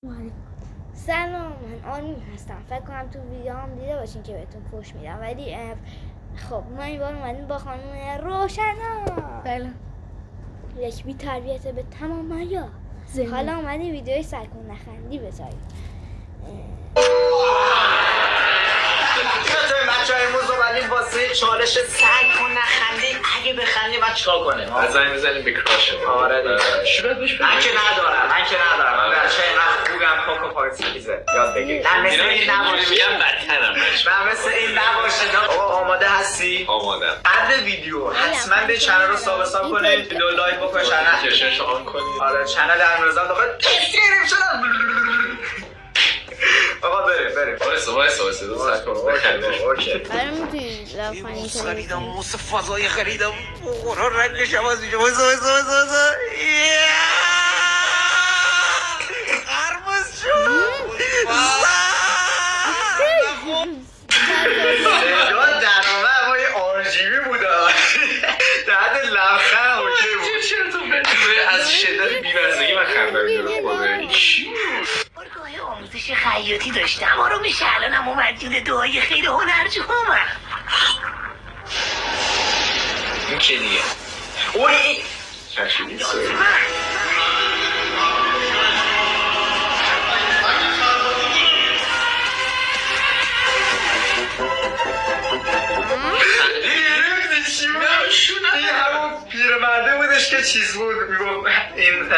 سلام، من آرمین هستم. فکر کنم تو ویدیو هم دیده باشین که بهتون فوش میدم، ولی خب ما این بار اومدیم با خانم روشنا. بله. یک بی تربیت به تمام عیار. حالا اومدیم ویدیوی سرکن نخندی بذاریم. بچه های امروز اومدیم واسه چالش سرکن نخندی. اگه بخندی باید چیکار کنه؟ بزنیم به کراشم. آره دیگه. شروع بش من که ندارم. من بچه اینقدر خوبم پاک و پاکیزه. یاد بگیر. نه مثل این نباشه. میگم بدترم. نه مثل این نباشه. آماده هستی؟ آمادم. قبل ویدیو حتما به چنل رو سابسکرایب کنید، ویدیو لایک بکنید، نوتیفیکیشنش آن کنید. آره چنل امیررضا داخل استریم شدم. آقا بریم. وایسا سر کن بخندیم. اوکی. برای میتونید لبخندی خریدم موس فضایی خریدم. قرار رنگش عوض میشه. وایسا. خرمز شد. صدا درامه اما یه آرژیوی بوده. درد لبخند اوکی بود. چرا تو از شدت بی‌مزگی من خندم گرفت. بارگاه آموزش خیاطی داشتم. آرومش الانم اومد یاد دعای خیر هنرجوامم. این که دیگه اوی چشمی این همون پیرمرده بودش که چیز بود میگم این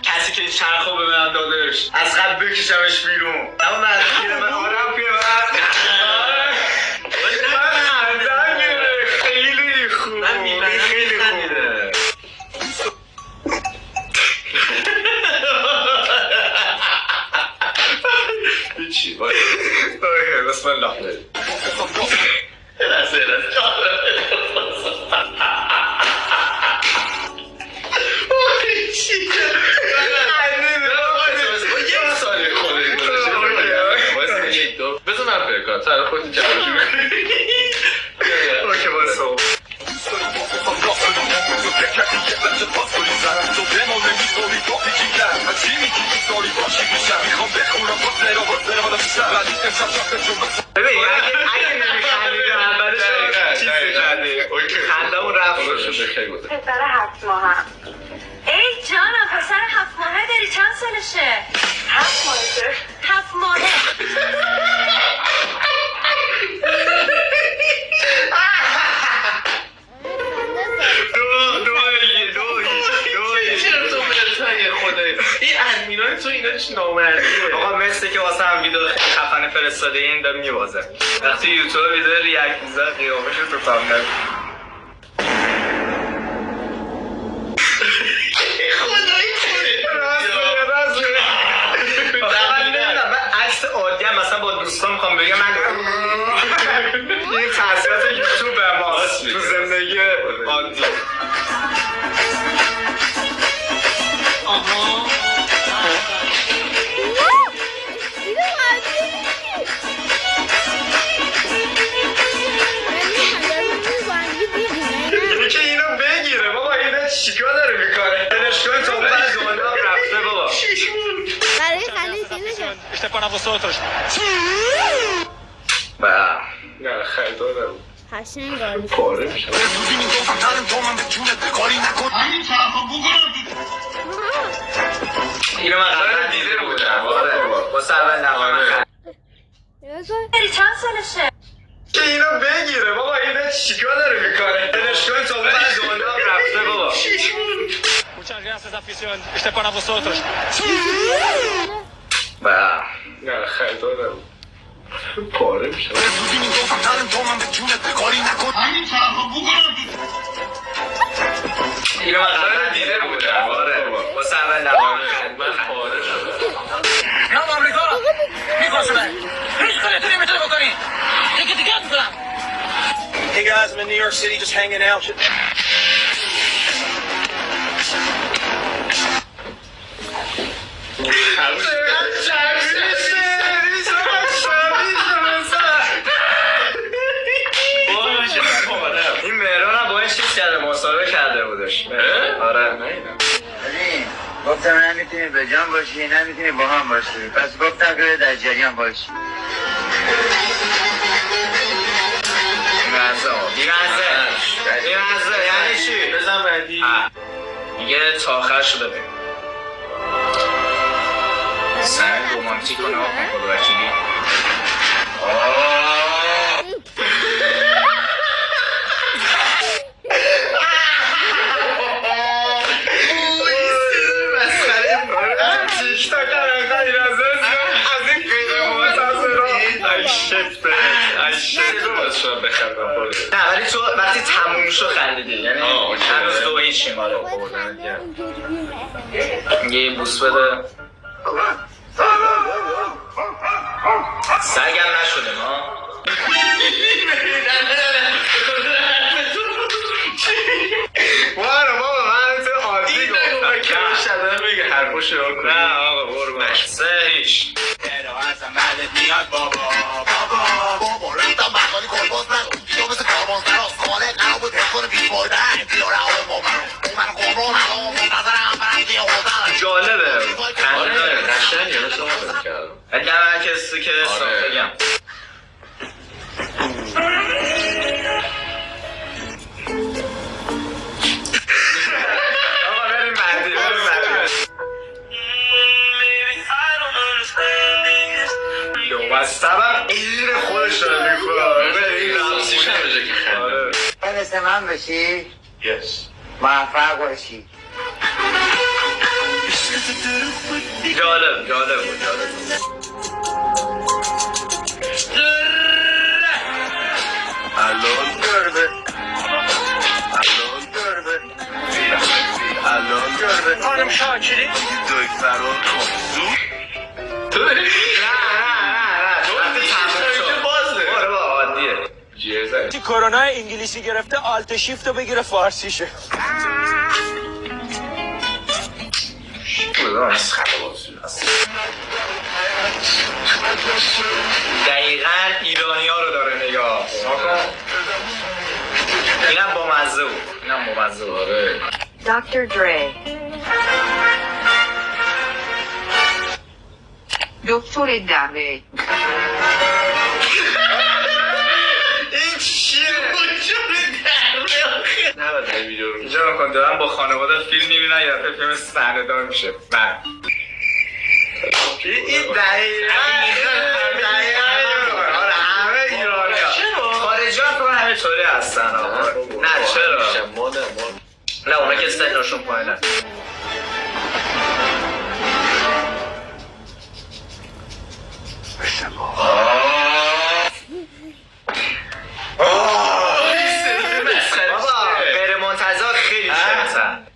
کسی که چرخو به من دادش از قبل بکشمش بیرون. اما من پیرمرد آرم پیرمرد من خندم گره. خیلی خوب. من خیلی خوبه. چی باید اوکی بسم الله. بذار من فکر کنم سر خودت جوابشو اوکی باسو ببین اگه نمیخندید اولش چیز کرده خندمون رفت. پسر 7 ماهم. ای جانم پسر 7 ماهه داری چند سالشه؟ 7 ماهه. 7 ماهه. چرا تو بلتای خوده این ادمینای تو اینا چی نامردیه. آقا مثل که واسه هم ویدیو خیلی خفنه فرستاده این داره میوازه. وقتی یوتیوب ویدیو ریاکت میزنه قیامش رو تو فهمه عکس عادی هم مثلا با دوستان میخوام بگم من این خاصیت یوتیوب ماست تو زندگی عادی. یکی اینو بگیره بابا. اینو چیکار داره میکنه؟ دانشگاه تو بعد دنیا رفته بابا. برای خندید دیدشون Este para vosotros. نه خیلی قشنگ آلی پاره میشه. اینو من قبلا دیده بودم. آره واسه اول نمایه داری چند سالشه؟ که اینو بگیره بابا. اینو چیکار داره میکنه؟ دانشگاه تو بعد دنیا رفته بابا. Muchas gracias, afición. Este para vosotros. نه خیلی پاره میشه. اینو من قبلا دیده بودم. آره واسه اول نمایه من پاره شدم. نام آمریکا میپرسونه هیچ کاری تو نمیتونه بکنی. دیگه میکنم. Hey guys, I'm in New York City just hanging out. این مهران هم با این چیز کرده مسابقه کرده بودش. آره نه گفتم نمیتونی به جان باشی نمیتونی با هم باشی، پس گفتم که در جریان باشی. بیمزه یعنی چی؟ بزن بعدی. میگه تا آخرش رو ببین. سنگ رومانتیک و نها کن خود وکیلی. نه ولی تو وقتی تموم شو خندیدی، یعنی هنوز دو هیچی ماله یه بوس بده. سرگم نشده ما بابا من تو عادی گفتم که شدن بگه حرفاشو کن. نه آقا برو سه هیچ جالبه قشنگه مثل ما فکر کردم. ولی در کسی که بگم آقا بریم بعدی و سبب این خودش رو میکنه این رمزی نمیشه که خنده. مثل من بشی Yes. موفق باشی. جالب بود الان گربه خانم شاکری دکتر کرونا انگلیسی گرفته آلت شیفت رو بگیره فارسیشه. دقیقاً ایرانی ها رو داره نگاه. اینم با مزه بود. آره. Dr. Dre. دکتر دره. این چیه؟ نباید ویدیو رو اینجا نکن دارم با خانواده فیلم میبینن یا فیلم صحنه دار میشه. من این دقیقاً همه ایرانی ها خارجی ها همه طوری هستن. نه چرا؟ نه اونا که سنشون پایینه. بابا غیر منتظر خیلی شدن.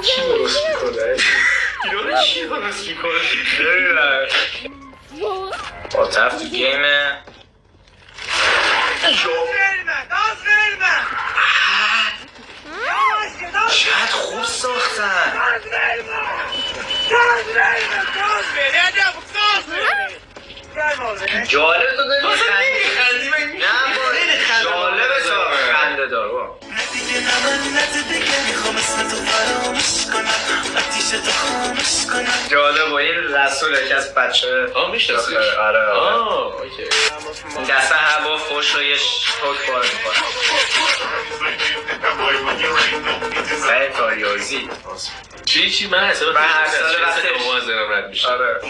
چی درست میکنه؟ با طرف تو گیمه شاید خوب ساختن. جالب تو داری خندی نه جالبه تو خنده دار. جالب و این رسول یکی از بچه میشناسیش؟ آره اوکی. این دسته هوا فوش رو یه توک بار میکنه. سعی تاریازی چی من حساب من هر سال وقتی موازنم رد میشه. آره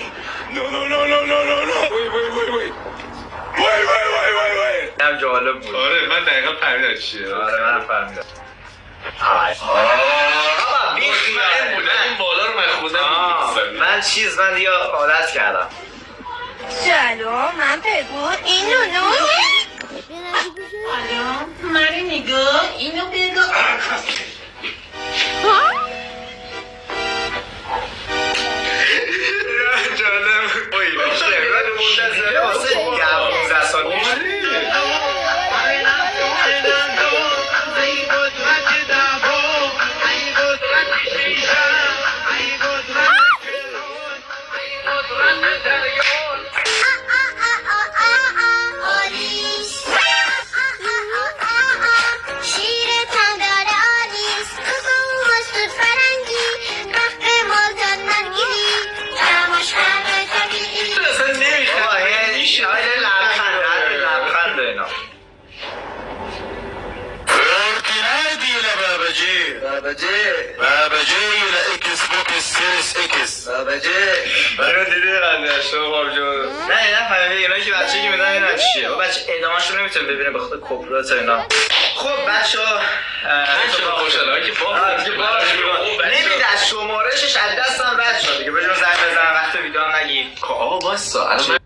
هم جالب بود. آره من دقیقا فهمیدم چیه. آره من فهمیدم. بابا این بوده این بالا رو من خوندم. من دیگه عادت کردم. سلام من بگو اینو سلام من نگاه اینو بگو. جالب اوی منتظره واسه 15 سال پیش. و اینا. فورتنايت الى بابجي الى اكس بوكس سيريس اكس اینو دیدی قنده شما جو. نه اینا فهمیدی اینا که بچه که میدن اینا چیه و بچه ادامه‌شون نمیتونه ببینه به خاطر کپرات اینا. خب بچه‌ها خوشحالم که با نمید از شمارشش از دستم رد شد دیگه بجون زنگ بزن وقت ویدیو هم نگی. آقا باسا الان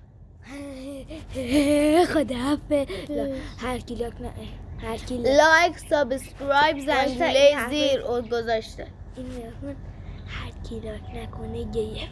من خدا حافظ هر کی لایک سابسکرایب زنگوله زیر گذاشته این میرفون هر کی لاک نکنه گیه